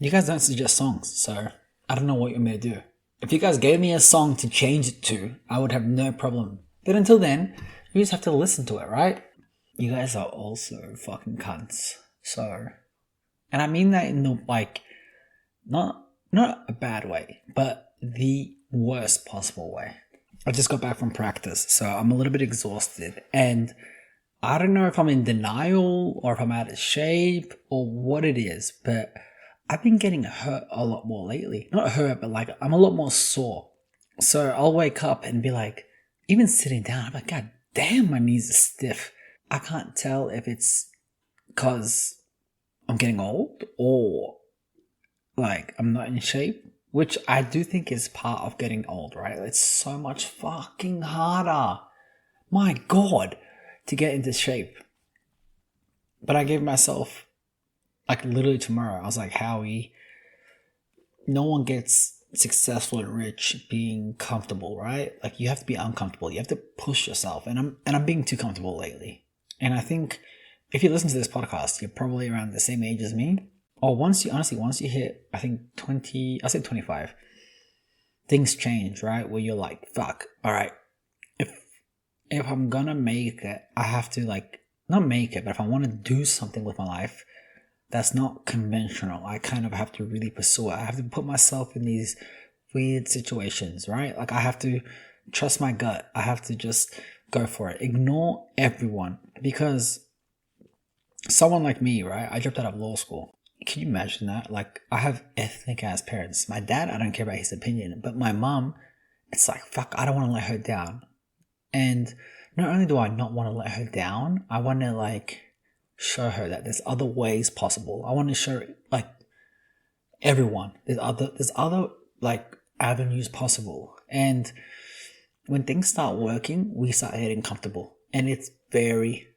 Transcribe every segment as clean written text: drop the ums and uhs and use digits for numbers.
you guys don't suggest songs, so I don't know what you want me to do. If you guys gave me a song to change it to, I would have no problem. But until then, you just have to listen to it, right? You guys are also fucking cunts. So, and I mean that in the, like, not a bad way, but the worst possible way. I just got back from practice, so I'm a little bit exhausted, and I don't know if I'm in denial or if I'm out of shape or what it is, but I've been getting hurt a lot more lately. Not hurt, but like I'm a lot more sore. So I'll wake up and be like, even sitting down, I'm like, God damn, my knees are stiff. I can't tell if it's because I'm getting old or like I'm not in shape, which I do think is part of getting old, right? It's so much fucking harder. My God. To get into shape. But I gave myself, like literally tomorrow, I was like, Howie, no one gets successful and rich being comfortable, right? Like you have to be uncomfortable. You have to push yourself. And I'm being too comfortable lately. And I think if you listen to this podcast, you're probably around the same age as me. Or once you hit, I think 20, I'll say 25, things change, right? Where you're like, fuck, all right. If I'm gonna make it, I have to like, not make it, but if I want to do something with my life that's not conventional, I kind of have to really pursue it. I have to put myself in these weird situations, right? Like I have to trust my gut. I have to just go for it. Ignore everyone. Because someone like me, right? I dropped out of law school. Can you imagine that? Like I have ethnic ass parents. My dad, I don't care about his opinion, but my mom, it's like, fuck, I don't want to let her down. And not only do I not want to let her down, I want to like show her that there's other ways possible. I want to show like everyone there's other like avenues possible. And when things start working, we start getting comfortable, and it's very,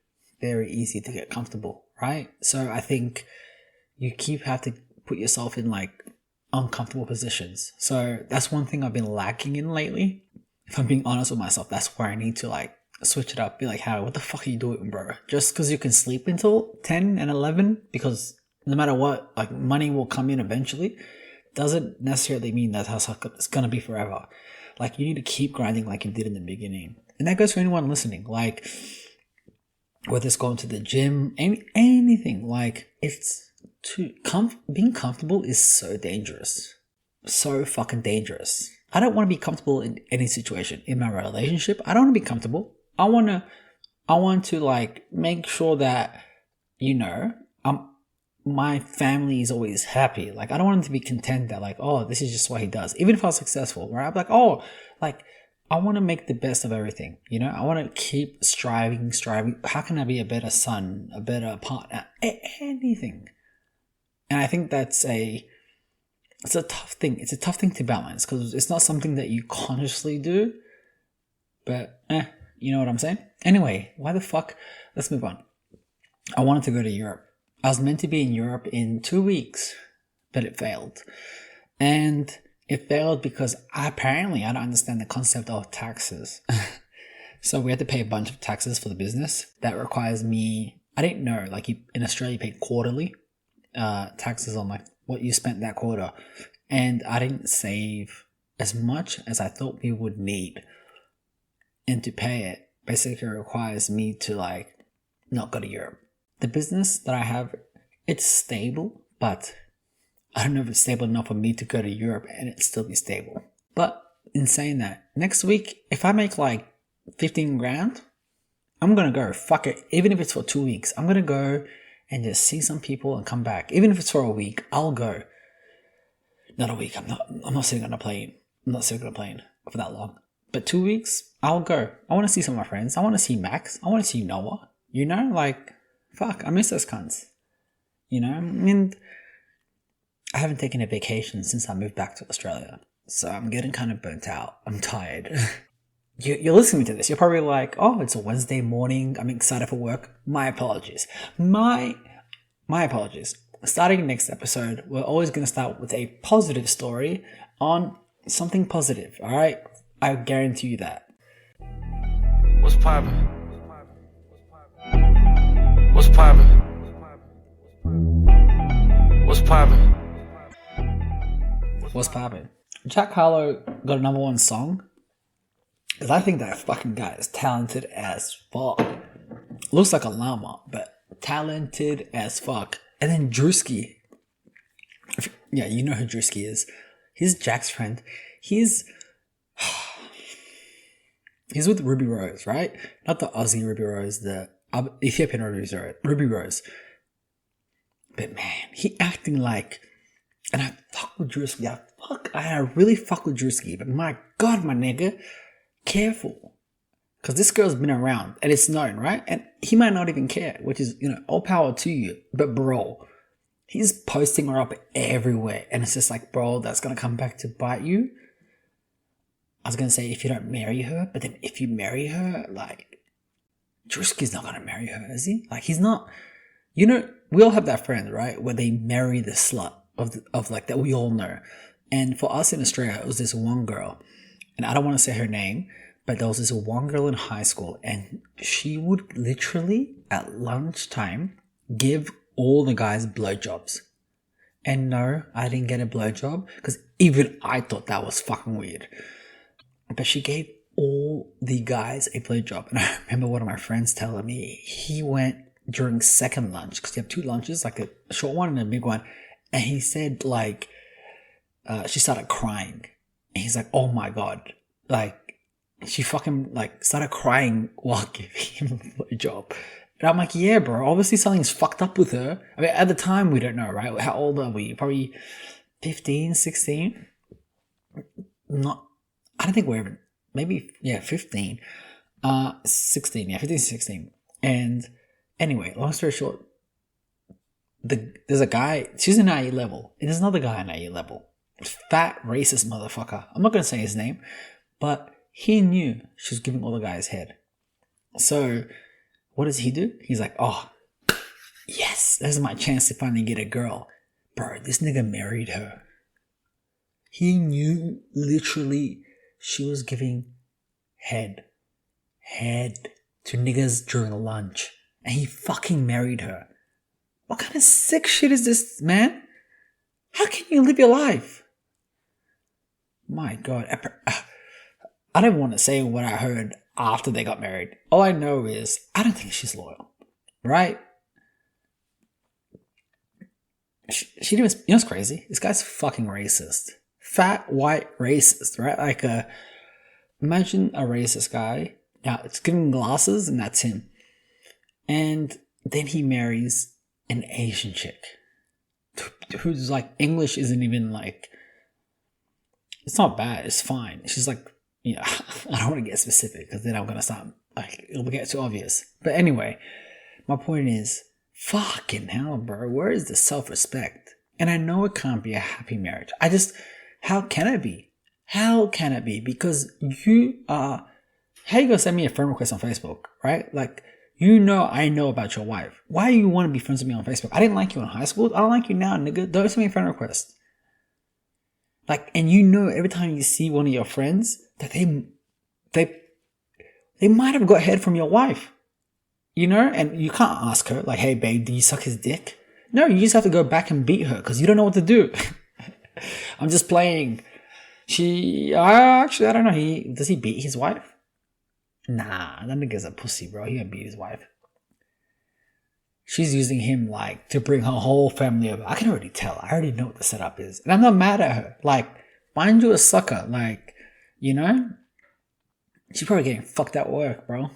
very easy to get comfortable, right? So I think you have to put yourself in like uncomfortable positions. So that's one thing I've been lacking in lately. If I'm being honest with myself, that's where I need to like switch it up. Be like, Harry, what the fuck are you doing, bro? Just because you can sleep until 10 and 11, because no matter what, like money will come in eventually, doesn't necessarily mean that's how it's going to be forever. Like you need to keep grinding like you did in the beginning. And that goes for anyone listening. Like whether it's going to the gym, anything, like it's being comfortable is so dangerous. So fucking dangerous. I don't want to be comfortable in any situation. In my relationship, I don't want to be comfortable. I want to like make sure that, you know, my family is always happy. Like I don't want them to be content that like, oh, this is just what he does. Even if I was successful, right? I'm like, oh, like I want to make the best of everything. You know, I want to keep striving. How can I be a better son, a better partner, anything? And I think it's a tough thing. It's a tough thing to balance because it's not something that you consciously do. But, you know what I'm saying? Anyway, why the fuck? Let's move on. I wanted to go to Europe. I was meant to be in Europe in 2 weeks, but it failed. And it failed because apparently I don't understand the concept of taxes. So we had to pay a bunch of taxes for the business. That requires me, I didn't know, like in Australia you pay quarterly taxes on like what you spent that quarter. And I didn't save as much as I thought we would need. And to pay it basically requires me to like not go to Europe. The business that I have, it's stable, but I don't know if it's stable enough for me to go to Europe and it still be stable. But in saying that, next week, if I make like 15 grand, I'm going to go. Fuck it. Even if it's for 2 weeks, I'm going to go and just see some people and come back. Even if it's for a week, I'll go. Not a week. I'm not sitting on a plane. I'm not sitting on a plane for that long. But 2 weeks, I'll go. I want to see some of my friends. I want to see Max. I want to see Noah. You know, like, fuck, I miss those cunts. You know, and I haven't taken a vacation since I moved back to Australia. So I'm getting kind of burnt out. I'm tired. You're listening to this. You're probably like, oh, it's a Wednesday morning. I'm excited for work. My apologies. My apologies. Starting next episode, we're always going to start with a positive story on something positive. All right? I guarantee you that. What's poppin'? What's poppin'? What's poppin'? What's poppin'? Jack Harlow got a number one song. Because I think that fucking guy is talented as fuck. Looks like a llama, but talented as fuck. And then Drewski. Yeah, you know who Drewski is. He's Jack's friend. He's with Ruby Rose, right? Not the Aussie Ruby Rose, the Ethiopian Ruby Rose. But man, he acting like, and I fuck with Drewski. I really fuck with Drewski. But my God, my nigga, careful. Because this girl's been around and it's known, right? And he might not even care, which is, all power to you. But bro, he's posting her up everywhere. And it's just like, bro, that's going to come back to bite you. I was going to say if you don't marry her, but then if you marry her, like, Drewski's not going to marry her, is he? Like, he's not, we all have that friend, right? Where they marry the slut of like, that we all know. And for us in Australia, it was this one girl. And I don't want to say her name, but there was this one girl in high school. And she would literally, at lunchtime, give all the guys blowjobs. And no, I didn't get a blowjob. Because even I thought that was fucking weird. But she gave all the guys a blowjob. And I remember one of my friends telling me he went during second lunch, because you have two lunches, like a short one and a big one. And he said, like, she started crying. And he's like, oh my God. Like, she fucking, like, started crying while giving him a blowjob. And I'm like, yeah, bro, obviously something's fucked up with her. I mean, at the time, we don't know, right? How old are we? Probably 15, 16? I don't think we're even, maybe, 15. 16, 15, 16. And anyway, long story short, there's a guy, she's in IE level, and there's another guy in IE level. Fat, racist motherfucker. I'm not going to say his name, but he knew she was giving all the guys head. So, what does he do? He's like, oh, yes, this is my chance to finally get a girl. Bro, this nigga married her. He knew literally she was giving head to niggas during lunch. And he fucking married her. What kind of sick shit is this, man? How can you live your life? My God. I don't want to say what I heard after they got married. All I know is I don't think she's loyal. Right? She didn't, what's crazy? This guy's fucking racist. Fat, white, racist, right? Like, imagine a racist guy. Now, it's giving glasses and that's him. And then he marries an Asian chick who's like, English isn't even like, it's not bad, it's fine. She's like, I don't want to get specific because then I'm going to start, like, it'll get too obvious. But anyway, my point is, fucking hell, bro, where is the self-respect? And I know it can't be a happy marriage. How can it be? How can it be? Because how you gonna send me a friend request on Facebook, right? Like, I know about your wife. Why do you want to be friends with me on Facebook? I didn't like you in high school. I don't like you now, nigga. Don't send me a friend request. Like, and every time you see one of your friends that they might have got head from your wife, and you can't ask her like, hey babe, do you suck his dick? No, you just have to go back and beat her because you don't know what to do. I'm just playing. I don't know. Does he beat his wife? Nah, that nigga's a pussy, bro. He gonna beat his wife. She's using him, like, to bring her whole family over. I can already tell. I already know what the setup is. And I'm not mad at her. Like, find you a sucker. Like, she's probably getting fucked at work, bro.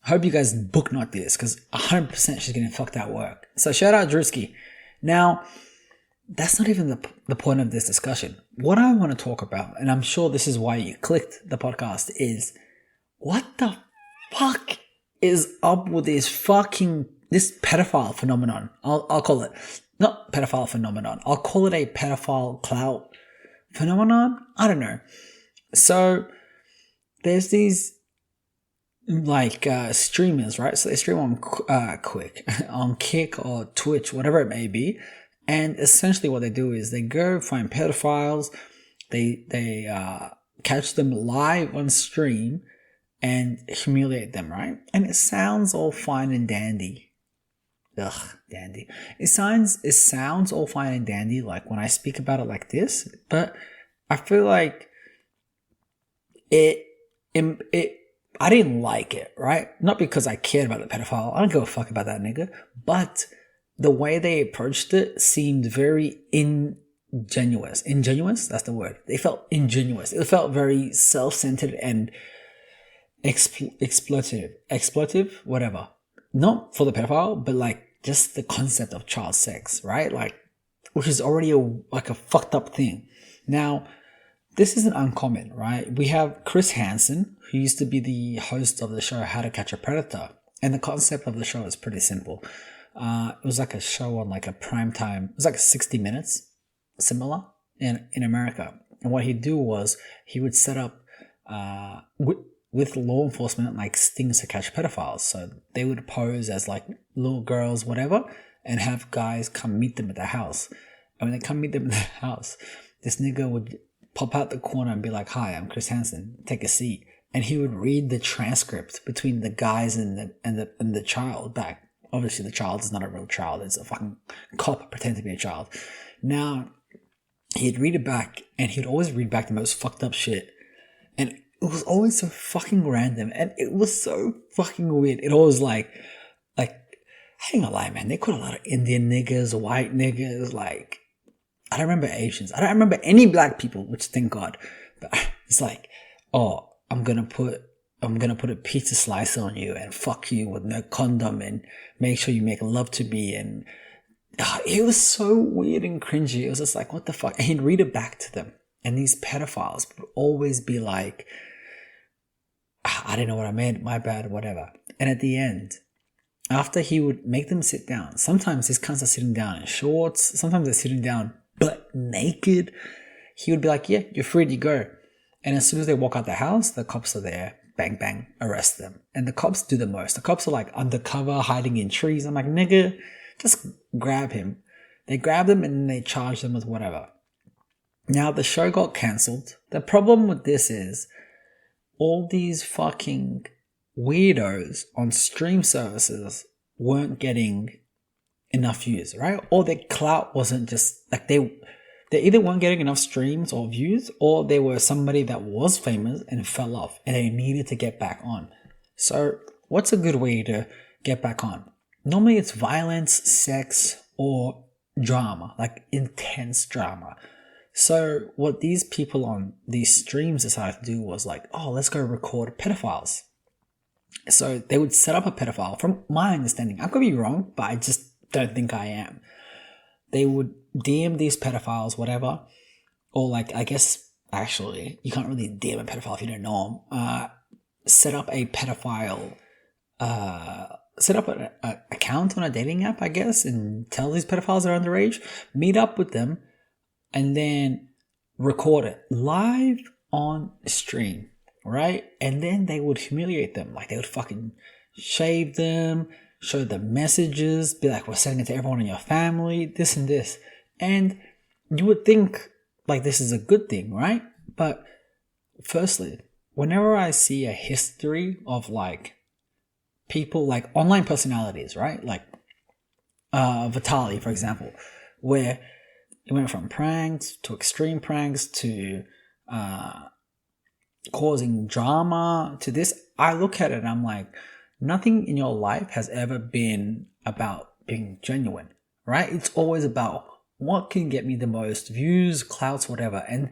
I hope you guys bookmark this, because 100% she's getting fucked at work. So shout out Drewski. Now, that's not even the point of this discussion. What I want to talk about, and I'm sure this is why you clicked the podcast, is what the fuck is up with this pedophile phenomenon? I'll call it, not pedophile phenomenon. I'll call it a pedophile clout phenomenon. I don't know. So there's these streamers, right? So they stream on on Kick or Twitch, whatever it may be. And essentially what they do is they go find pedophiles, they catch them live on stream and humiliate them, right? And it sounds all fine and dandy. ugh, dandy. It sounds all fine and dandy, like when I speak about it like this, but I feel like it I didn't like it, right? Not because I cared about the pedophile. I don't give a fuck about that nigga. But the way they approached it seemed very ingenuous. Ingenuous? That's the word. They felt ingenuous. It felt very self-centered and exploitative, whatever. Not for the pedophile, but like just the concept of child sex, right? Like, which is already like a fucked up thing. Now, this isn't uncommon, right? We have Chris Hansen, who used to be the host of the show How to Catch a Predator. And the concept of the show is pretty simple. It was like a show on like a prime time. It was like 60 Minutes, similar, in America. And what he'd do was he would set up with law enforcement like stings to catch pedophiles. So they would pose as like little girls, whatever, and have guys come meet them at the house. And when they come meet them at the house, this nigga would pop out the corner and be like, "Hi, I'm Chris Hansen. Take a seat." And he would read the transcript between the guys and the child back. Obviously, the child is not a real child. It's a fucking cop pretending to be a child. Now, he'd read it back, and he'd always read back the most fucked up shit. And it was always so fucking random, and it was so fucking weird. It always like, I ain't gonna lie, man. They caught a lot of Indian niggas, white niggas, like, I don't remember Asians. I don't remember any black people, which thank God. But it's like, oh, I'm gonna put a pizza slice on you and fuck you with no condom and make sure you make love to me. And it was so weird and cringy. It was just like, what the fuck? And he'd read it back to them. And these pedophiles would always be like, I didn't know what I meant, my bad, whatever. And at the end, after he would make them sit down, sometimes these cunts are sitting down in shorts, sometimes they're sitting down butt naked, he would be like, yeah, you're free to go. And as soon as they walk out the house, the cops are there, bang, bang, arrest them. And the cops do the most. The cops are like undercover, hiding in trees. I'm like, nigga, just grab him. They grab them and they charge them with whatever. Now, the show got cancelled. The problem with this is all these fucking weirdos on stream services weren't getting enough views, right? Or their clout wasn't just like they either weren't getting enough streams or views, or they were somebody that was famous and fell off and they needed to get back on. So what's a good way to get back on? Normally it's violence, sex, or drama, like intense drama. So what these people on these streams decided to do was like, oh, let's go record pedophiles. So they would set up a pedophile. From my understanding, I could be wrong, but I just don't think I am. They would DM these pedophiles, whatever, or like, I guess, actually, you can't really DM a pedophile if you don't know them. Set up a pedophile, set up an account on a dating app, I guess, and tell these pedophiles they're underage, meet up with them, and then record it live on stream, right? And then they would humiliate them. Like, they would fucking shave them, show them messages, be like, we're sending it to everyone in your family, this and this. And you would think, like, this is a good thing, right? But firstly, whenever I see a history of, like, people, like, online personalities, right? Like, Vitaly, for example, where it went from pranks to extreme pranks to causing drama to this. I look at it and I'm like, nothing in your life has ever been about being genuine, right? It's always about what can get me the most views, clouts, whatever. And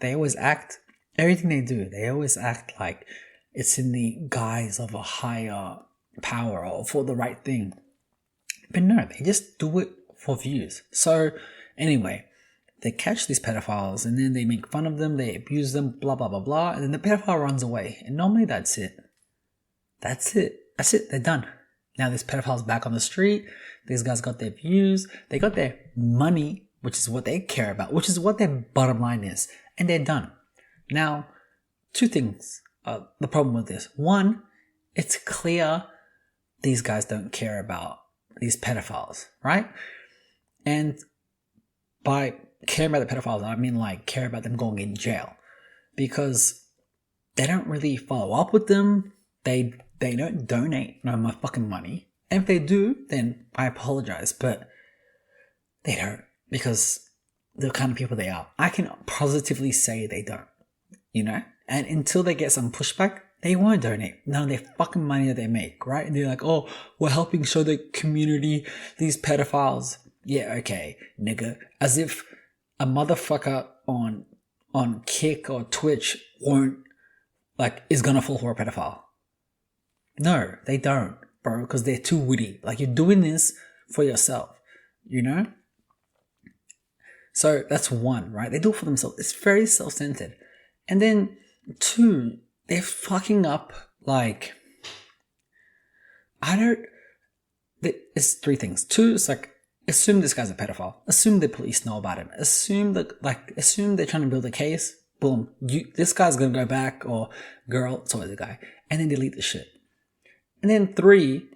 they always act, everything they do, they always act like it's in the guise of a higher power or for the right thing. But no, they just do it for views. So anyway, they catch these pedophiles and then they make fun of them, they abuse them, blah, blah, blah, blah. And then the pedophile runs away. And normally that's it. That's it. They're done. Now this pedophile's back on the street. These guys got their views. They got their money, which is what they care about, which is what their bottom line is. And they're done. Now, two things. The problem with this. One, it's clear these guys don't care about these pedophiles, right? And by caring about the pedophiles, I mean like care about them going in jail. Because they don't really follow up with them. They don't donate no more fucking money. And if they do, then I apologize, but they don't, because the kind of people they are. I can positively say they don't, you know? And until they get some pushback, they won't donate none of their fucking money that they make, right? And they're like, oh, we're helping show the community these pedophiles. Yeah, okay, nigga. As if a motherfucker on Kick or Twitch is gonna fall for a pedophile. No, they don't, bro, because they're too witty. Like, you're doing this for yourself, you know? So that's one, right? They do it for themselves. It's very self-centered. And then two, they're fucking up, like, it's three things. Two, it's like, assume this guy's a pedophile. Assume the police know about him. Assume they're trying to build a case. Boom. This guy's gonna go back, or girl, it's always a guy. And then delete the shit. And then three,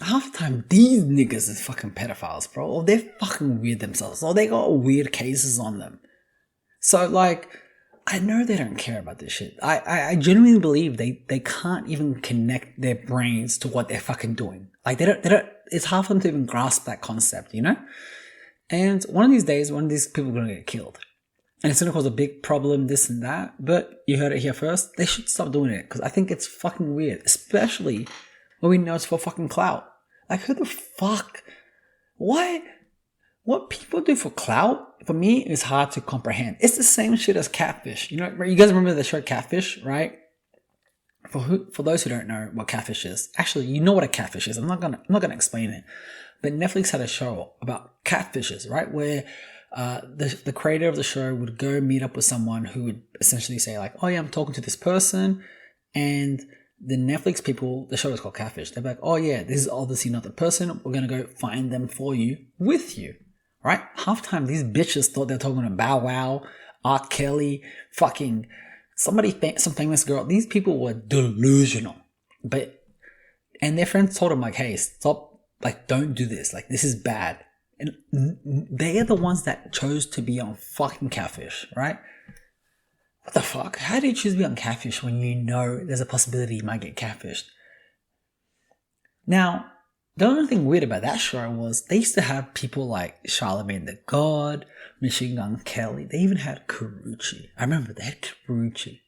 half the time, these niggas is fucking pedophiles, bro. Or they're fucking weird themselves. Or they got weird cases on them. So, like, I know they don't care about this shit. I genuinely believe they can't even connect their brains to what they're fucking doing. Like, they don't, it's hard for them to even grasp that concept, you know? And one of these days, one of these people are gonna get killed. And it's gonna cause a big problem, this and that. But you heard it here first. They should stop doing it, because I think it's fucking weird. Especially when we know it's for fucking clout. Like, who the fuck? Why? What people do for clout, for me, is hard to comprehend. It's the same shit as catfish. You know, you guys remember the show Catfish, right? For those who don't know what catfish is, actually, you know what a catfish is. I'm not gonna explain it. But Netflix had a show about catfishes, right? Where the creator of the show would go meet up with someone who would essentially say like, oh yeah, I'm talking to this person, and the Netflix people, the show is called Catfish. They're like, oh yeah, this is obviously not the person. We're going to go find them for you, with you, right? Half the time, these bitches thought they're talking to Bow Wow, R. Kelly, fucking some famous girl. These people were delusional. And their friends told them like, hey, stop, like, don't do this. Like, this is bad. And they are the ones that chose to be on fucking Catfish, right? What the fuck? How do you choose to be on Catfish when you know there's a possibility you might get catfished? Now, the only thing weird about that show was they used to have people like Charlamagne the God, Machine Gun Kelly. They even had Karuchi. I remember they had Karuchi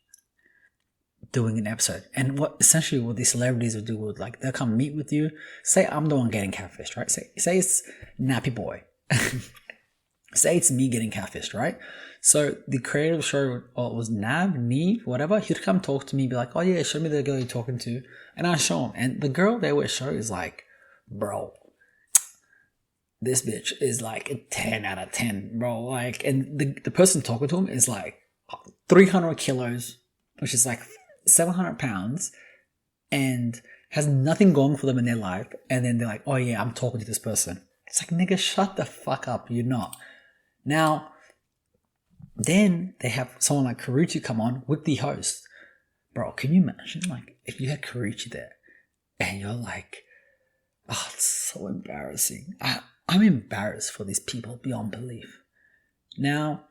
doing an episode. And what these celebrities would do would, like, they'll come meet with you. Say I'm the one getting catfished, right? Say it's Nappy Boy. Say it's me getting catfished, right? So the creator of the show was Neve, whatever. He'd come talk to me, be like, oh yeah, show me the girl you're talking to. And I show him. And the girl they would show is like, bro, this bitch is like a 10 out of 10, bro. Like, and the person talking to him is like 300 kilos, which is like 700 pounds, and has nothing going for them in their life. And then they're like, oh yeah, I'm talking to this person. It's like, nigga, shut the fuck up. You're not. Now, then they have someone like Karuchi come on with the host. Bro, can you imagine, like, if you had Karuchi there and you're like, oh, it's so embarrassing. I'm embarrassed for these people beyond belief. Now,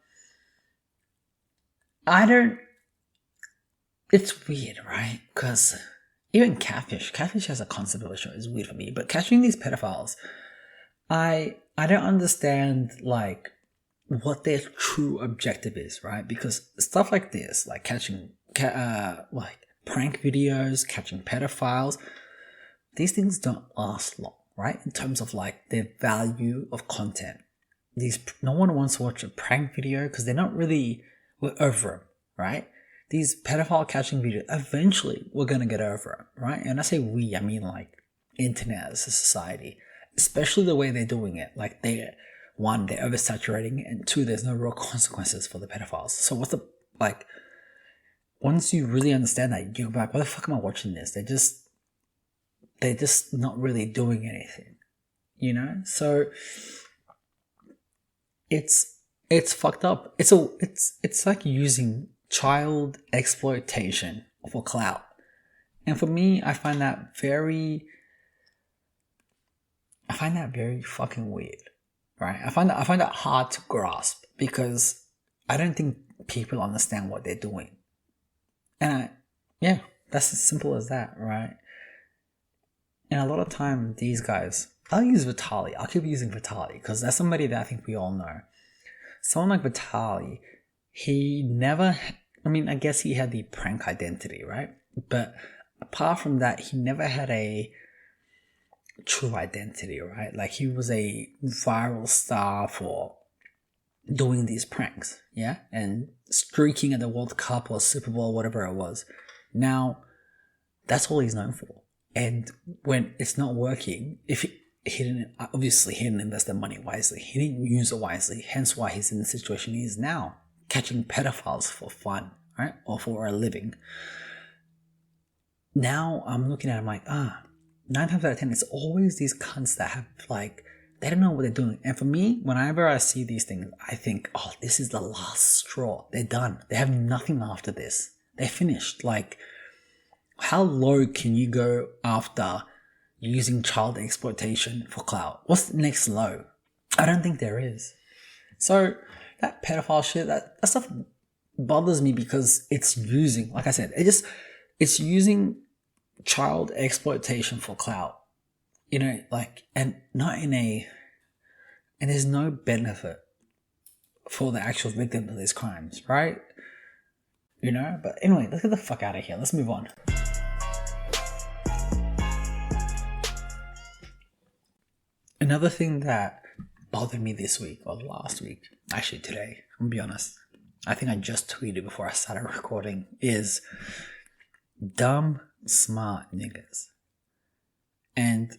it's weird, right? Because even Catfish has a concept of a show. It's weird for me. But catching these pedophiles, I don't understand, like, what their true objective is, right? Because stuff like this, like catching, like prank videos, catching pedophiles, these things don't last long, right? In terms of like their value of content. No one wants to watch a prank video because we're over them, right? These pedophile catching videos, eventually we're going to get over them, right? And I say we, I mean like internet as a society, especially the way they're doing it. Like they're oversaturating, and two, there's no real consequences for the pedophiles. So once you really understand that, you're like, why the fuck am I watching this? They're just not really doing anything, you know? So it's fucked up. It's like using child exploitation for clout. And for me, I find that very fucking weird. Right? I find that hard to grasp because I don't think people understand what they're doing. And that's as simple as that, right? And a lot of time, these guys, I'll use Vitaly. I'll keep using Vitaly because that's somebody that I think we all know. Someone like Vitaly, he never, I guess he had the prank identity, right? But apart from that, he never had a true identity, right? Like he was a viral star for doing these pranks, yeah? And streaking at the World Cup or Super Bowl, whatever it was. Now, that's all he's known for. And when it's not working, if he didn't invest the money wisely. He didn't use it wisely. Hence why he's in the situation he is now, catching pedophiles for fun, right? Or for a living. Now I'm looking at him like, 9 times out of 10, it's always these cunts that have like, they don't know what they're doing. And for me, whenever I see these things, I think, oh, this is the last straw. They're done. They have nothing after this. They're finished. Like, how low can you go after using child exploitation for clout? What's the next low? I don't think there is. So that pedophile shit, that stuff bothers me because it's using, like I said, it's using child exploitation for clout. You know, like, and there's no benefit for the actual victim of these crimes, right? You know, but anyway, let's get the fuck out of here. Let's move on. Another thing that bothered me this week or last week, actually today, I'm gonna be honest, I think I just tweeted before I started recording, is dumb, smart niggas. And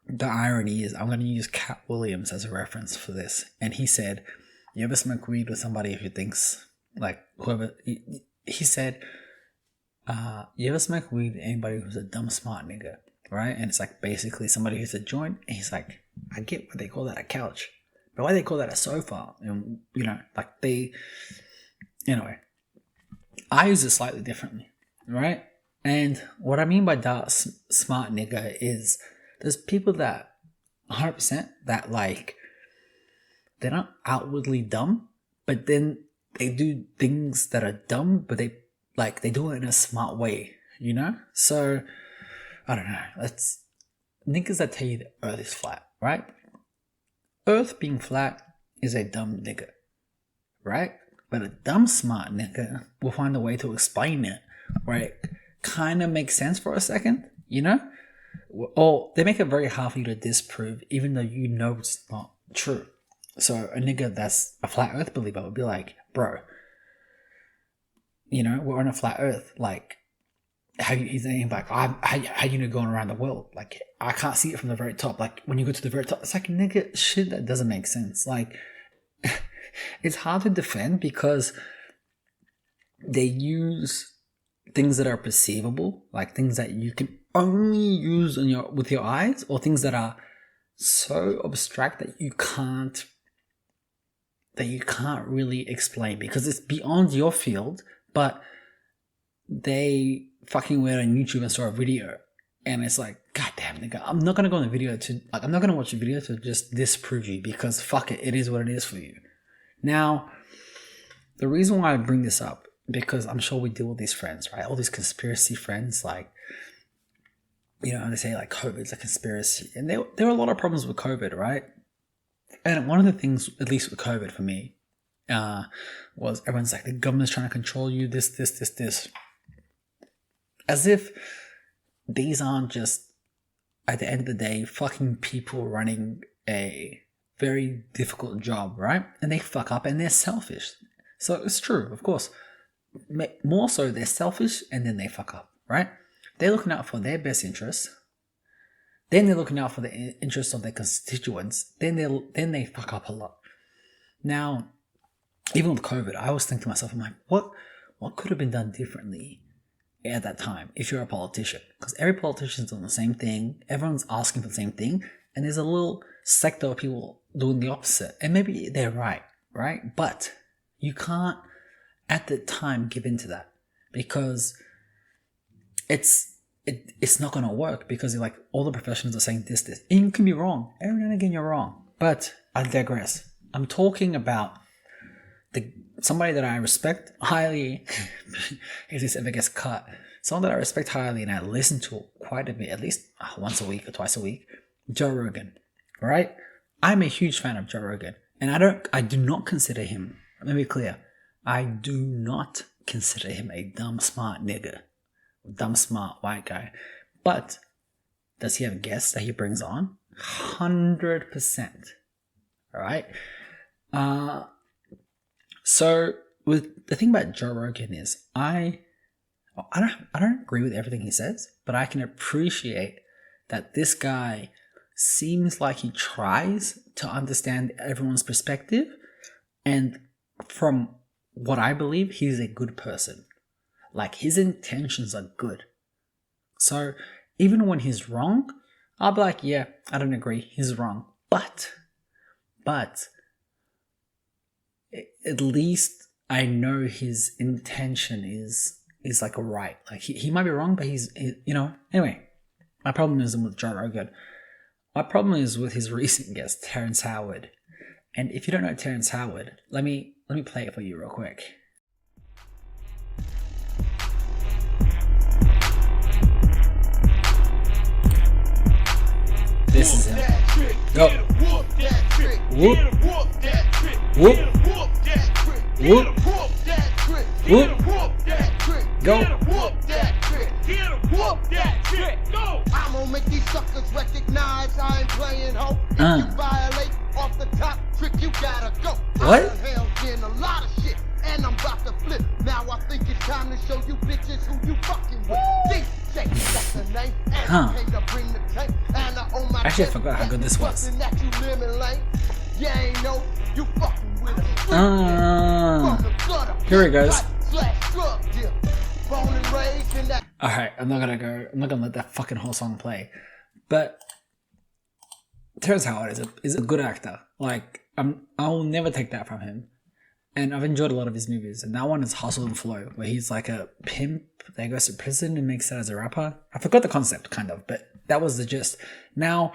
the irony is, I'm going to use Cat Williams as a reference for this. And he said, you ever smoke weed with somebody who thinks, like, whoever, he said, you ever smoke weed with anybody who's a dumb, smart nigga, right? And it's like basically somebody who's a joint. And he's like, I get why they call that a couch, but why they call that a sofa? And, you know, like anyway, I use it slightly differently, right? And what I mean by dark, smart nigga is there's people that 100% that like, they're not outwardly dumb, but then they do things that are dumb, but they do it in a smart way, you know? So, I don't know. Niggas that tell you the earth is flat, right? Earth being flat is a dumb nigga, right? But a dumb smart nigga will find a way to explain it where it kind of makes sense for a second, you know? Or they make it very hard for you to disprove, even though you know it's not true. So a nigga that's a flat earth believer would be like, bro, you know, we're on a flat earth. Like, he's saying like, how you know going around the world? Like, I can't see it from the very top. Like, when you go to the very top, it's like, nigga, shit that doesn't make sense. Like, it's hard to defend because they use things that are perceivable, like things that you can only use with your eyes, or things that are so abstract that you can't really explain because it's beyond your field. But they fucking went on YouTube and saw a video, and it's like, god damn, nigga, I'm not gonna go on the video I'm not gonna watch a video to just disprove you because fuck it, it is what it is for you. Now, the reason why I bring this up, because I'm sure we deal with these friends, right? All these conspiracy friends, like, you know, they say like COVID's a conspiracy. And there are a lot of problems with COVID, right? And one of the things, at least with COVID for me, was everyone's like, the government's trying to control you, this. As if these aren't just, at the end of the day, fucking people running a very difficult job, right? And they fuck up and they're selfish. So it's true, of course. More so, they're selfish and then they fuck up, right? They're looking out for their best interests. Then they're looking out for the interests of their constituents. Then they fuck up a lot. Now, even with COVID, I always think to myself, I'm like, what could have been done differently at that time if you're a politician? Because every politician's doing the same thing. Everyone's asking for the same thing. And there's a little sector of people doing the opposite. And maybe they're right? But you can't, at the time, give in to that. Because it's not going to work, because you're like, all the professionals are saying this. And you can be wrong. Every now and again, you're wrong. But I digress. I'm talking about somebody that I respect highly, if this ever gets cut, someone that I respect highly and I listen to quite a bit, at least once a week or twice a week, Joe Rogan. All right? I'm a huge fan of Joe Rogan, and I do not consider him, let me be clear, I do not consider him a dumb smart nigga, dumb smart white guy. But does he have guests that he brings on? 100%. All right? So with the thing about Joe Rogan is I don't agree with everything he says, but I can appreciate that this guy seems like he tries to understand everyone's perspective, and from what I believe, he's a good person. Like, his intentions are good. So even when he's wrong, I'll be like, yeah, I don't agree, he's wrong. But at least I know his intention is like right. Like, he might be wrong, but he's anyway. My problem isn't with Joe Rogan. My problem is with his recent guest, Terrence Howard. And if you don't know Terrence Howard, let me play it for you real quick. This is him. Go. Whoop. Whoop. Whoop. Whoop. Go. I'm gonna make these suckers recognize I ain't playing ho. If you violate off the top trick, you gotta go. What? Hell, getting a lot of shit, and I'm about to flip. Now I think it's time to show you bitches who you fucking with. DJ, that's the name. And came to bring the tank. And I own my actually, I forgot how good this was. That you lemon lane. You ain't know you fucking with Here it goes. Born and raised in that. Alright, I'm not gonna let that fucking whole song play. But Terrence Howard is a good actor. Like, I'll never take that from him. And I've enjoyed a lot of his movies. And that one is Hustle and Flow, where he's like a pimp that goes to prison and makes it as a rapper. I forgot the concept, kind of, but that was the gist. Now,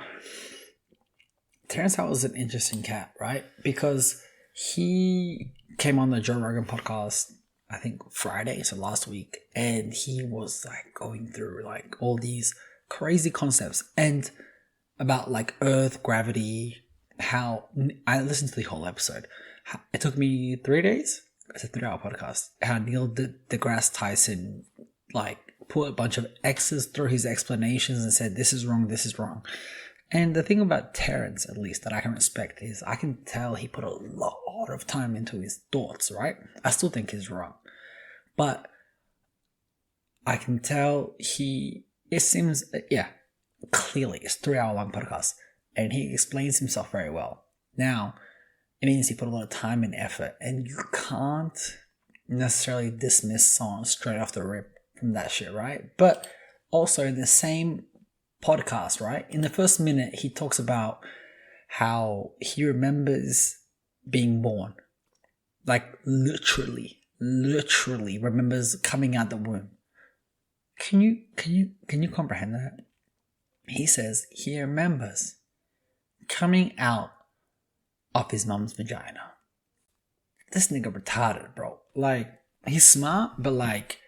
Terrence Howard was an interesting cat, right? Because he came on the Joe Rogan podcast, I think Friday, so last week, and he was like going through like all these crazy concepts and about like Earth, gravity, how I listened to the whole episode. It took me 3 days. It's a 3-hour podcast. How Neil deGrasse Tyson like put a bunch of X's through his explanations and said, this is wrong, this is wrong. And the thing about Terrence, at least, that I can respect is I can tell he put a lot of time into his thoughts, right? I still think he's wrong. But I can tell it seems, clearly it's a 3-hour long podcast. And he explains himself very well. Now, it means he put a lot of time and effort. And you can't necessarily dismiss someone straight off the rip from that shit, right? But also in the same podcast, right? In the first minute, he talks about how he remembers being born. Like literally remembers coming out the womb. Can you comprehend that? He says he remembers coming out of his mom's vagina. This nigga retarded, bro. Like, he's smart, but like,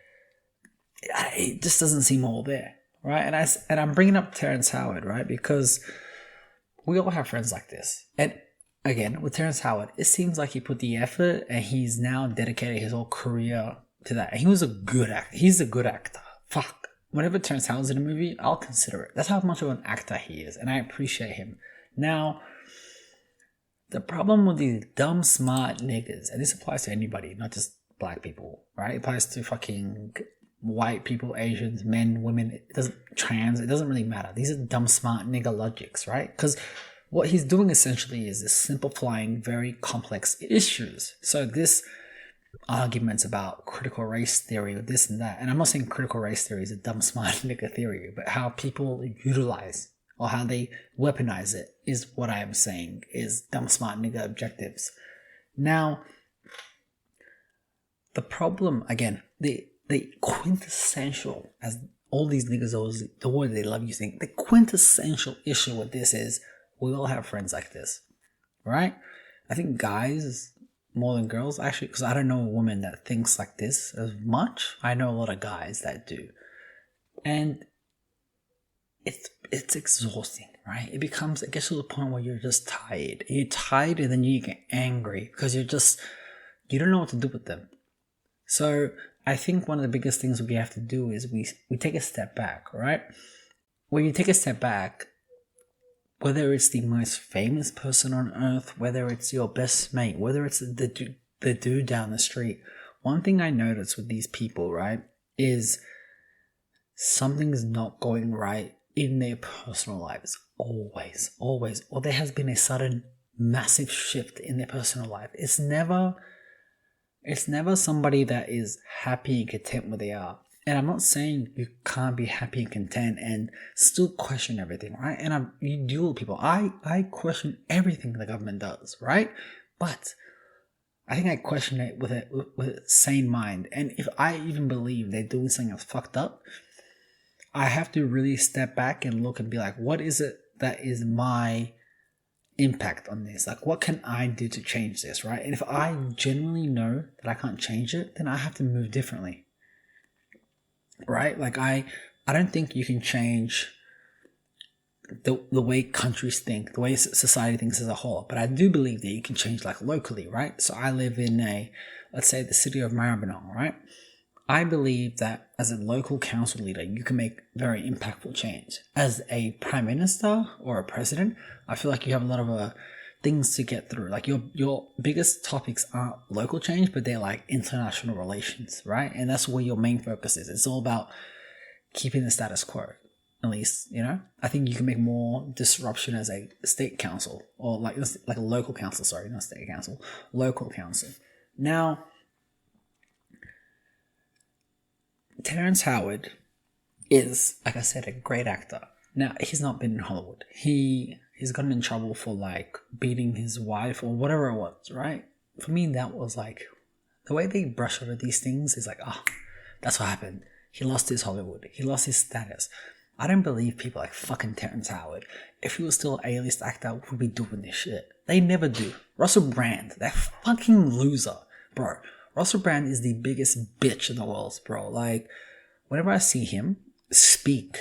it just doesn't seem all there, right? And I'm bringing up Terrence Howard, right? Because we all have friends like this. And again, with Terrence Howard, it seems like he put the effort and he's now dedicated his whole career to that. And he was a good actor. He's a good actor. Fuck. Whenever Terrence Howard's in a movie, I'll consider it. That's how much of an actor he is. And I appreciate him. Now, the problem with these dumb, smart niggas, and this applies to anybody, not just black people, right? It applies to fucking white people, Asians, men, women, it doesn't really matter. These are dumb, smart nigga logics, right? Because what he's doing essentially is simplifying very complex issues. So this arguments about critical race theory or this and that, and I'm not saying critical race theory is a dumb, smart nigga theory, but how people utilize or how they weaponize it is what I am saying is dumb, smart nigga objectives. Now, the problem, again, the quintessential, as all these niggas always, the word they love using, the quintessential issue with this is we all have friends like this, right? I think guys more than girls, actually, because I don't know a woman that thinks like this as much. I know a lot of guys that do. And it's exhausting, right? It gets to the point where you're just tired. You're tired and then you get angry because you don't know what to do with them. So I think one of the biggest things we have to do is we take a step back, right? When you take a step back, whether it's the most famous person on earth, whether it's your best mate, whether it's the dude down the street, one thing I notice with these people, right, is something's not going right in their personal lives. Always. Or there has been a sudden massive shift in their personal life. It's never somebody that is happy and content where they are. And I'm not saying you can't be happy and content and still question everything, right? And you deal with people. I question everything the government does, right? But I think I question it with a sane mind. And if I even believe they're doing something that's fucked up, I have to really step back and look and be like, what is it that is my impact on this? Like, what can I do to change this, right? And if I genuinely know that I can't change it, then I have to move differently. Right? Like I don't think you can change the way countries think, the way society thinks as a whole, but I do believe that you can change like locally, right? So I live in let's say the city of Maribyrnong, right? I believe that as a local council leader, you can make very impactful change. As a prime minister or a president, I feel like you have a lot of things to get through. Like your biggest topics aren't local change, but they're like international relations, right? And that's where your main focus is. It's all about keeping the status quo, at least, I think you can make more disruption as a state council or like a local council, sorry, not state council, local council. Now, Terrence Howard is, like I said, a great actor. Now, he's not been in Hollywood. He's gotten in trouble for like beating his wife or whatever it was, right? For me, that was like, the way they brush over these things is like, that's what happened. He lost his Hollywood. He lost his status. I don't believe people like fucking Terrence Howard, if he was still an A-list actor, would be doing this shit. They never do. Russell Brand, that fucking loser, bro. Russell Brand is the biggest bitch in the world, bro. Like, whenever I see him speak,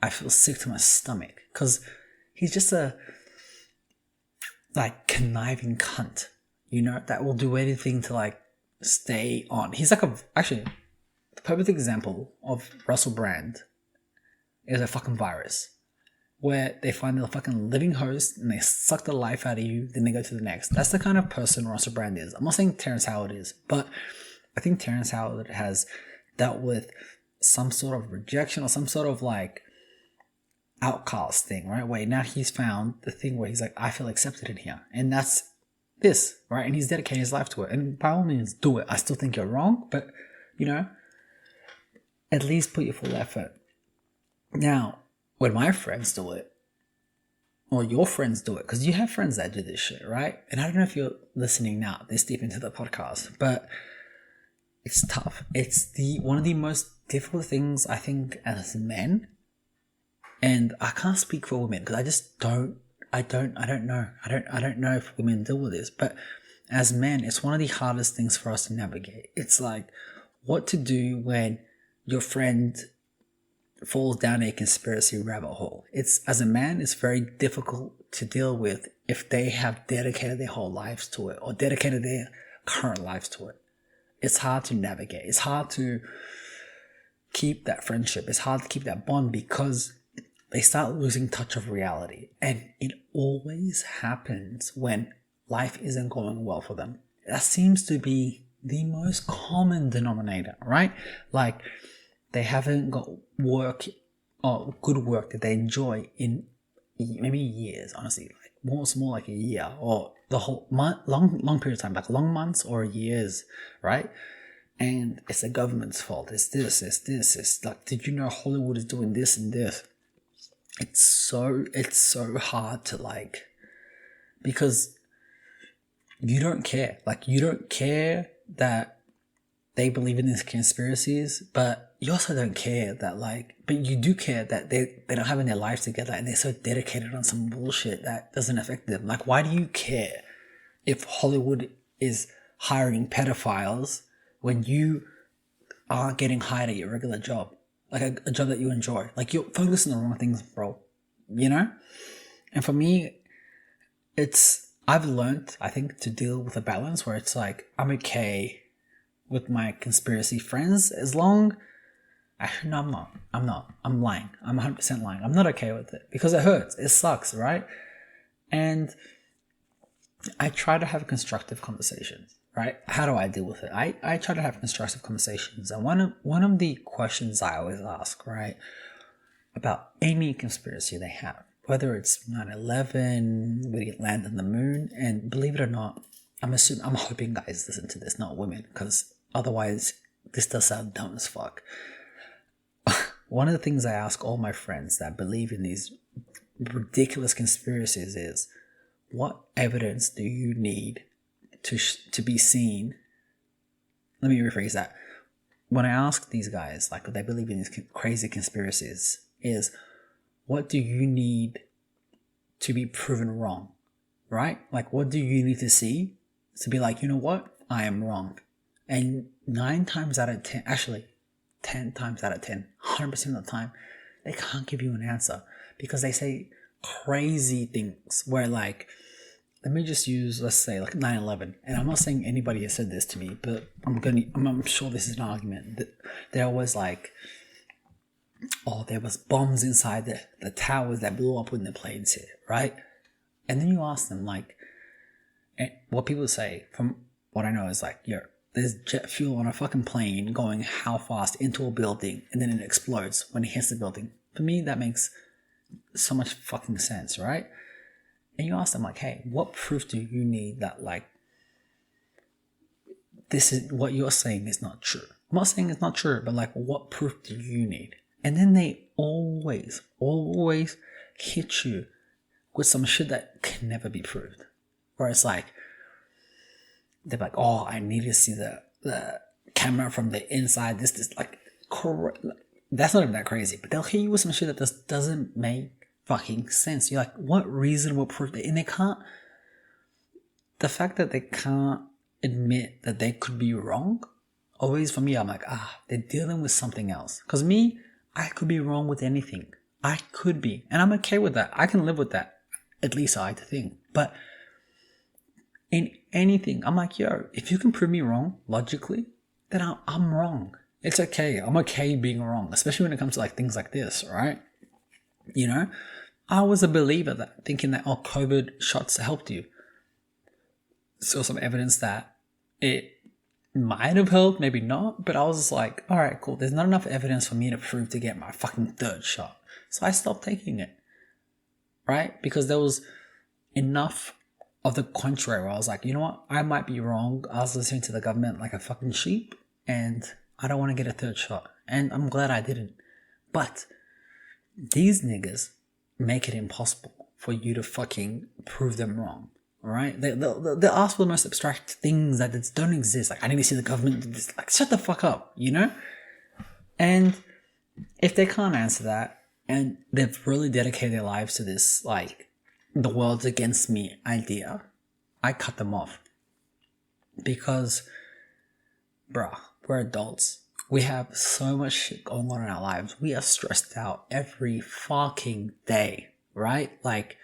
I feel sick to my stomach. Because he's just a, like, conniving cunt. That will do anything to, like, stay on. He's like actually, the perfect example of Russell Brand is a fucking virus. Where they find the fucking living host and they suck the life out of you, then they go to the next. That's the kind of person Russell Brand is. I'm not saying Terrence Howard is, but I think Terrence Howard has dealt with some sort of rejection or some sort of like outcast thing, right? Where now he's found the thing where he's like, I feel accepted in here. And that's this, right? And he's dedicating his life to it. And by all means, do it. I still think you're wrong, but, at least put your full effort. Now, when my friends do it, or your friends do it, because you have friends that do this shit, right? And I don't know if you're listening now, this deep into the podcast, but it's tough. It's one of the most difficult things, I think, as men. And I can't speak for women, because I just don't know. I don't know if women deal with this, but as men, it's one of the hardest things for us to navigate. It's like what to do when your friend falls down a conspiracy rabbit hole. As a man, it's very difficult to deal with if they have dedicated their whole lives to it or dedicated their current lives to it. It's hard to navigate. It's hard to keep that friendship. It's hard to keep that bond because they start losing touch of reality. And it always happens when life isn't going well for them. That seems to be the most common denominator, right? Like, they haven't got work or good work that they enjoy in maybe years, honestly. Like more like a year or the whole long period of time, like long months or years, right? And it's the government's fault. It's this. It's like, did you know Hollywood is doing this and this? It's so hard to like, because you don't care. Like, you don't care that they believe in these conspiracies, but you also don't care that but you do care that they don't have their lives together and they're so dedicated on some bullshit that doesn't affect them. Like, why do you care if Hollywood is hiring pedophiles when you are getting hired at your regular job, like a job that you enjoy. Like, you're focusing on the wrong things, bro. You know? And for me, I've learned, I think, to deal with a balance where it's like, I'm okay with my conspiracy friends as long... Actually, no, I'm not. I'm lying. I'm 100% lying. I'm not okay with it because it hurts. It sucks, right? And I try to have constructive conversations, right? How do I deal with it? I try to have constructive conversations. And one of the questions I always ask, right, about any conspiracy they have, whether it's 9/11, we land on the moon, and believe it or not, I'm hoping guys listen to this, not women, because otherwise this does sound dumb as fuck. One of the things I ask all my friends that believe in these ridiculous conspiracies is, what evidence do you need to be seen? Let me rephrase that. When I ask these guys, like, they believe in these crazy conspiracies, is what do you need to be proven wrong, right? Like, what do you need to see to be like, you know what? I am wrong. And 9 times out of 10, actually 10 times out of 10, 100% of the time, they can't give you an answer because they say crazy things where, like, let me just use, let's say, like 9/11. And I'm not saying anybody has said this to me, but I'm sure this is an argument. That there was like, there was bombs inside the towers that blew up when the planes hit, right? And then you ask them, like, what people say, from what I know, is like, there's jet fuel on a fucking plane going how fast into a building, and then it explodes when it hits the building. For me, that makes so much fucking sense, right? And you ask them, like, hey, what proof do you need that, like, this is what you're saying is not true? I'm not saying it's not true, but, like, what proof do you need? And then they always hit you with some shit that can never be proved. Where it's like, they're like, oh, I need to see the camera from the inside. This like, that's not even that crazy. But they'll hit you with some shit that just doesn't make fucking sense. You're like, what reasonable proof? And they can't. The fact that they can't admit that they could be wrong, always for me, I'm like, they're dealing with something else. Because me, I could be wrong with anything. I could be. And I'm okay with that. I can live with that. At least I like to think. But in anything, I'm like, yo, if you can prove me wrong logically, then I'm wrong. It's okay. I'm okay being wrong, especially when it comes to like things like this, right? You know, I was a believer that thinking that, COVID shots helped you. Saw some evidence that it might have helped, maybe not, but I was just like, all right, cool. There's not enough evidence for me to prove to get my fucking 3rd shot. So I stopped taking it, right? Because there was enough of the contrary where I was like, you know what? I might be wrong. I was listening to the government like a fucking sheep, and I don't want to get a 3rd shot. And I'm glad I didn't. But these niggas make it impossible for you to fucking prove them wrong. Alright? They'll ask for the most abstract things that just don't exist. Like, I need to see the government do this. Like, shut the fuck up, you know? And if they can't answer that, and they've really dedicated their lives to this, like, the world's against me idea, I cut them off. Because, bruh, we're adults. We have so much shit going on in our lives. We are stressed out every fucking day, right? Like,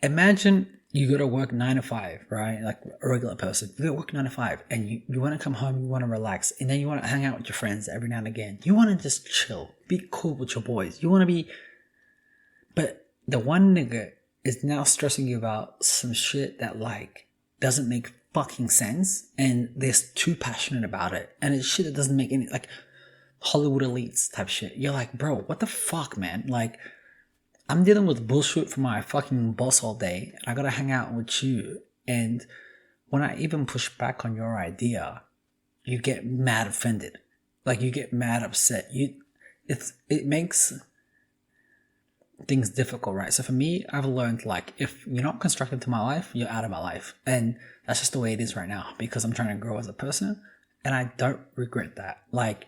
imagine you go to work 9 to 5, right? Like a regular person. You go to work 9 to 5 and you want to come home, you want to relax, and then you want to hang out with your friends every now and again. You want to just chill, be cool with your boys. You want to be... But the one nigga is now stressing you about some shit that, like, doesn't make fucking sense, and they're too passionate about it, and it's shit that doesn't make any, like, Hollywood elites type shit. You're like, bro, what the fuck, man? Like, I'm dealing with bullshit from my fucking boss all day, and I gotta hang out with you, and when I even push back on your idea, you get mad offended. Like, you get mad upset. It makes things difficult, right? So for me, I've learned, like, if you're not constructive to my life, you're out of my life. And that's just the way it is right now, because I'm trying to grow as a person, and I don't regret that. Like,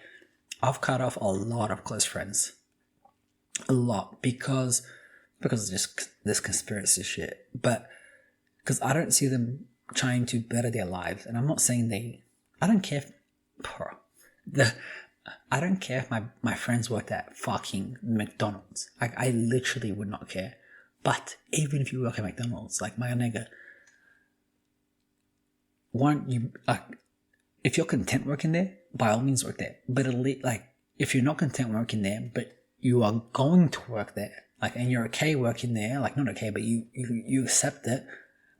I've cut off a lot of close friends. A lot. Because of just this conspiracy shit. But because I don't see them trying to better their lives. And I'm not saying I don't care I don't care if my friends worked at fucking McDonald's. Like, I literally would not care. But even if you work at McDonald's, like, my nigga, if you're content working there, by all means work there. But if you're not content working there, but you are going to work there, like, and you're okay working there, like, not okay, but you accept it,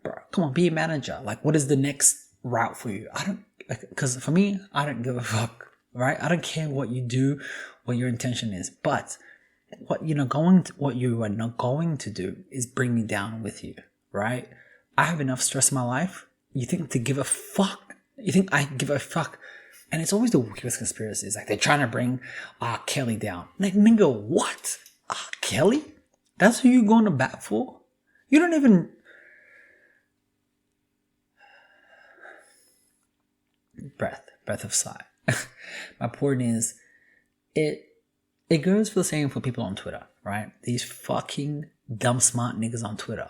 bro, come on, be a manager. Like, what is the next route for you? Because for me, I don't give a fuck, right? I don't care what you do, what your intention is, but what you are not going to do is bring me down with you, right? I have enough stress in my life. You think to give a fuck? You think I give a fuck? And it's always the weirdest conspiracies. Like, they're trying to bring R. Kelly down. Like, nigga, what? R. Kelly? That's who you going to bat for? You don't even... Breath of sigh. My point is, it goes for the same for people on Twitter, right? These fucking dumb smart niggas on Twitter.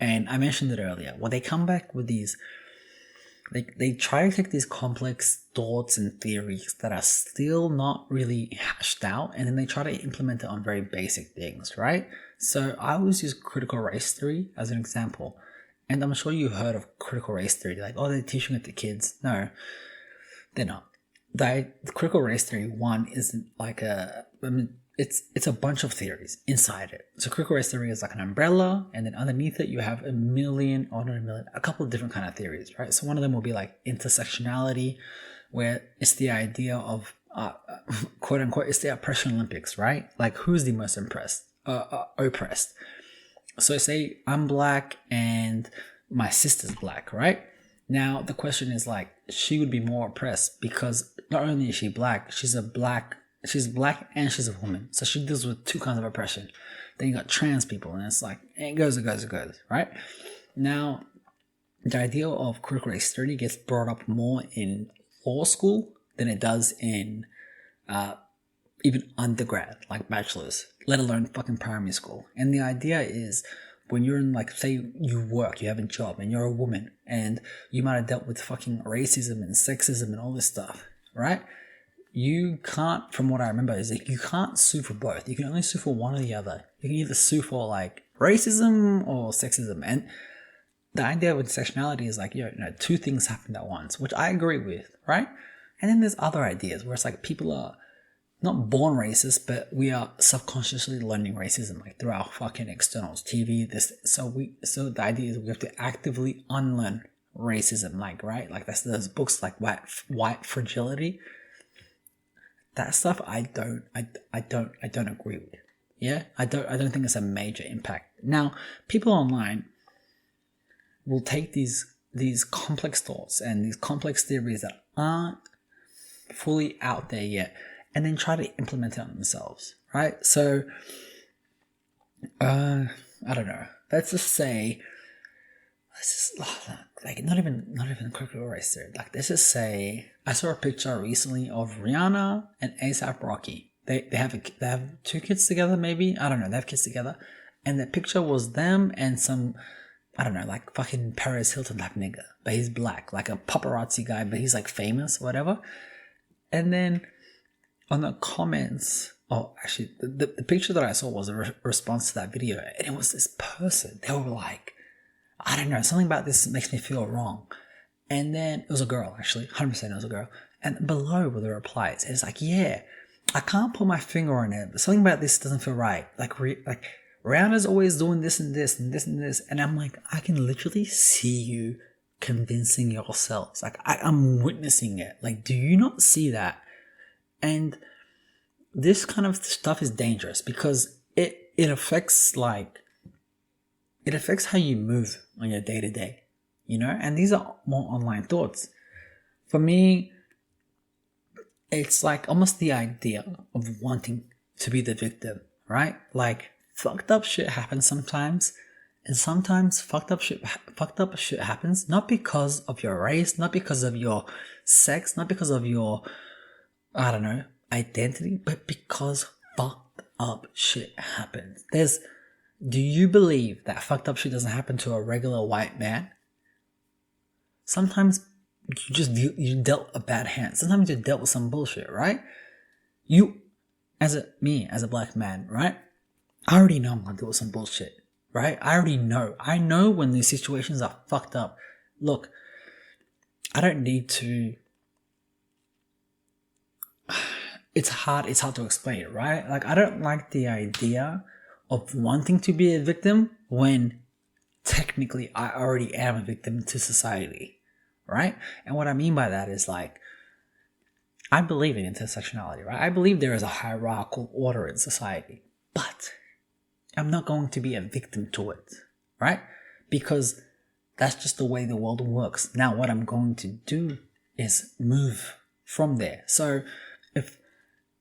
And I mentioned it earlier. Well, they come back with these... They try to take these complex thoughts and theories that are still not really hashed out, and then they try to implement it on very basic things, right? So I always use critical race theory as an example. And I'm sure you heard of critical race theory. Like, oh, they're teaching it to kids. No, they're not. The critical race theory, one, isn't like it's a bunch of theories inside it. So critical race theory is like an umbrella, and then underneath it you have a couple of different kind of theories, right? So one of them will be like intersectionality, where it's the idea of quote unquote, it's the oppression Olympics, right? Like, who's the most oppressed? So say I'm black and my sister's black, right? Now the question is, like, she would be more oppressed because not only is she black, she's black and she's a woman. So she deals with two kinds of oppression. Then you got trans people, and it's like, it goes, right? Now, the idea of critical race theory gets brought up more in law school than it does in even undergrad, like bachelor's, let alone fucking primary school. And the idea is, when you're in, like, say you work, you have a job, and you're a woman, and you might have dealt with fucking racism and sexism and all this stuff, right? You can't, from what I remember, is that you can't sue for both. You can only sue for one or the other. You can either sue for, like, racism or sexism. And the idea with intersectionality is like, two things happened at once, which I agree with, right? And then there's other ideas where it's like people are not born racist, but we are subconsciously learning racism, like, through our fucking externals, TV, this. So the idea is we have to actively unlearn racism, like, right? Like, that's those books like White Fragility. That stuff I don't agree with. Yeah, I don't think it's a major impact. Now, people online will take these complex thoughts and these complex theories that aren't fully out there yet, and then try to implement it on themselves, right? So, I don't know. Let's just like, not even critical race theory. Like, let's just say I saw a picture recently of Rihanna and A$AP Rocky. They have two kids together, maybe, I don't know. They have kids together, and the picture was them and some, I don't know, like fucking Paris Hilton type nigga, but he's black, like a paparazzi guy, but he's like famous, whatever. And then on the comments, actually, the picture that I saw was a response to that video, and it was this person. They were like, I don't know, something about this makes me feel wrong. And then it was a girl, actually, 100% it was a girl. And below were the replies. It's like, yeah, I can't put my finger on it, but something about this doesn't feel right. Like Rihanna's always doing this and this and this and this. And I'm like, I can literally see you convincing yourselves. Like, I'm witnessing it. Like, do you not see that? And this kind of stuff is dangerous because it affects, like, it affects how you move on your day to day, and these are more online thoughts. For me, it's like almost the idea of wanting to be the victim, right? Like, fucked up shit happens sometimes, and sometimes fucked up shit happens not because of your race, not because of your sex, not because of your, I don't know, identity, but because fucked up shit happens. Do you believe that fucked up shit doesn't happen to a regular white man? Sometimes you dealt a bad hand. Sometimes you dealt with some bullshit, right? You, as a black man, right? I already know I'm gonna deal with some bullshit, right? I already know. I know when these situations are fucked up. Look, I don't need to. It's hard to explain it, right? Like, I don't like the idea of wanting to be a victim when technically I already am a victim to society, right? And what I mean by that is, like, I believe in intersectionality, right? I believe there is a hierarchical order in society, but I'm not going to be a victim to it, right? Because that's just the way the world works. Now, what I'm going to do is move from there. So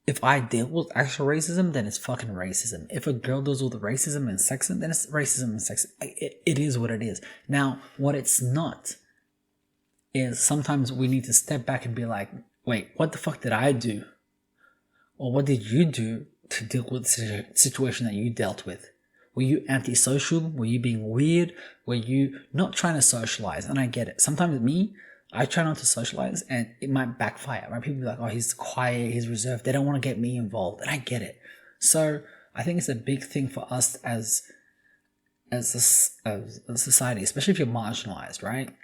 if I deal with actual racism, then it's fucking racism. If a girl deals with racism and sexism, then it's racism and sexism. It is what it is. Now, what it's not is sometimes we need to step back and be like, wait, what the fuck did I do? Or what did you do to deal with the situation that you dealt with? Were you antisocial? Were you being weird? Were you not trying to socialize? And I get it. Sometimes I try not to socialize and it might backfire, right? People be like, oh, he's quiet, he's reserved. They don't want to get me involved. And I get it. So I think it's a big thing for us as a society, especially if you're marginalized, right?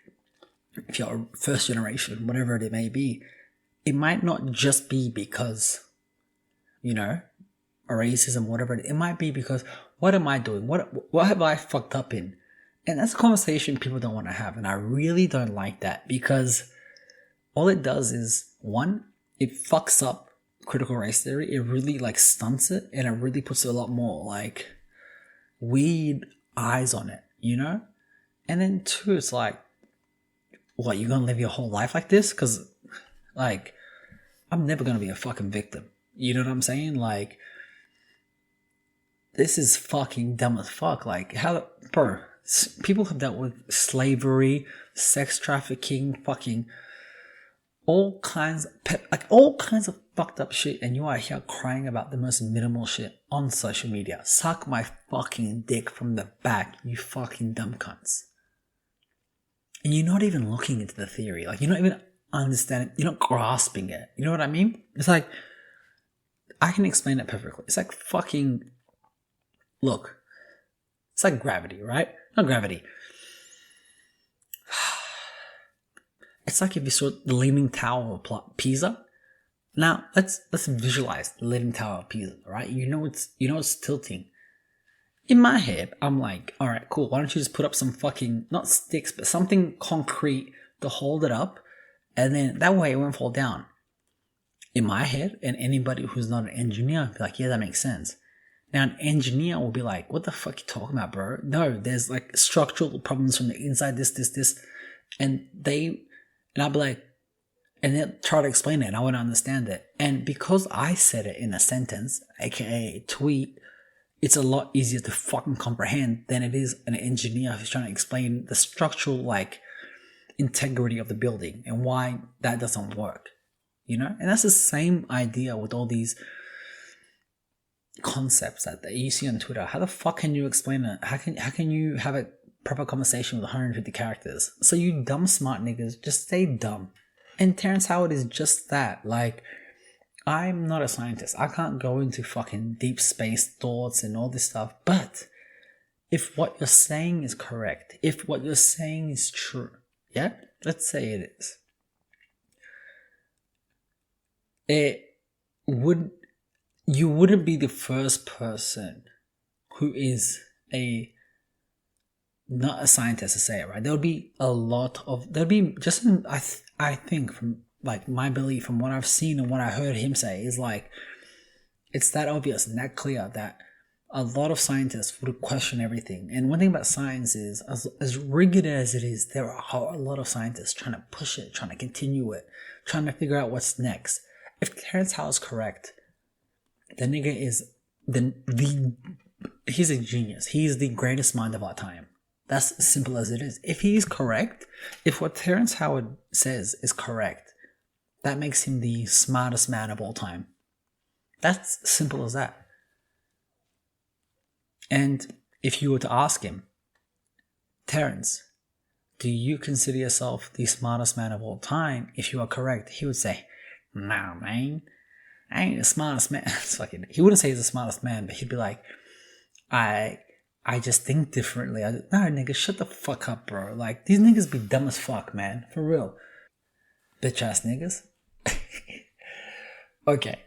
If you're first generation, whatever it may be, it might not just be because, racism, whatever. It might be because, what am I doing? What have I fucked up in? And that's a conversation people don't want to have. And I really don't like that, because all it does is, one, it fucks up critical race theory. It really stunts it, and it really puts a lot more weird eyes on it, And then two, it's like, what, you're gonna live your whole life like this? Because I'm never gonna be a fucking victim. You know what I'm saying? This is fucking dumb as fuck. People have dealt with slavery, sex trafficking, fucking all kinds of fucked up shit, and you are here crying about the most minimal shit on social media. Suck my fucking dick from the back, you fucking dumb cunts. And you're not even looking into the theory. You're not even understanding, you're not grasping it. You know what I mean? It's like, I can explain it perfectly. It's like fucking, look, it's like gravity, right? Not gravity. It's like if you saw the Leaning Tower of Pisa. Now, let's visualize the Leaning Tower of Pisa, right? It's tilting. In my head, I'm like, all right, cool. Why don't you just put up some fucking, not sticks, but something concrete to hold it up, and then that way it won't fall down. In my head, and anybody who's not an engineer will be like, yeah, that makes sense. Now, an engineer will be like, what the fuck you talking about, bro? No, there's structural problems from the inside, this. And I'll be like, and they'll try to explain it, and I won't understand it. And because I said it in a sentence, aka a tweet, it's a lot easier to fucking comprehend than it is an engineer who's trying to explain the structural, integrity of the building and why that doesn't work. And that's the same idea with all these concepts that you see on Twitter. How the fuck can you explain it? How can you have a proper conversation with 150 characters? So you dumb smart niggas, just stay dumb. And Terrence Howard is just that. I'm not a scientist. I can't go into fucking deep space thoughts and all this stuff. But if what you're saying is correct, if what you're saying is true, yeah, let's say it is, you wouldn't be the first person who is not a scientist to say it, right? There'll be I think from my belief, from what I've seen and what I heard him say, is it's that obvious and that clear that a lot of scientists would question everything. And one thing about science is, as rigid as it is, there are a lot of scientists trying to push it, trying to continue it, trying to figure out what's next. If Terrence Howard's correct, the nigga is he's a genius. He's the greatest mind of our time. That's as simple as it is. If he's correct, if what Terrence Howard says is correct, that makes him the smartest man of all time. That's simple as that. And if you were to ask him, Terrence, do you consider yourself the smartest man of all time? If you are correct, he would say, nah, man, I ain't the smartest man. He wouldn't say he's the smartest man, but he'd be like, I just think differently. No, nigga, shut the fuck up, bro. Like, these niggas be dumb as fuck, man. For real. Bitch ass niggas. Okay.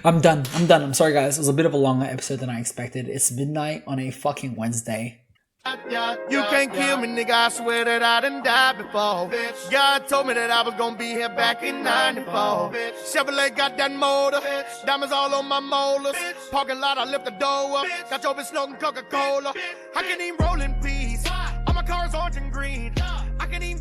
I'm done. I'm sorry, guys. It was a bit of a longer episode than I expected. It's midnight on a fucking Wednesday. You can't kill me, nigga. I swear that I done died before. God told me that I was gonna be here back in 94. Chevrolet got that motor. Diamonds all on my molars. Parking lot, I lift the door up. Got your bitch smoking Coca-Cola. I can't even roll in peace. All my cars orange and green. I can't even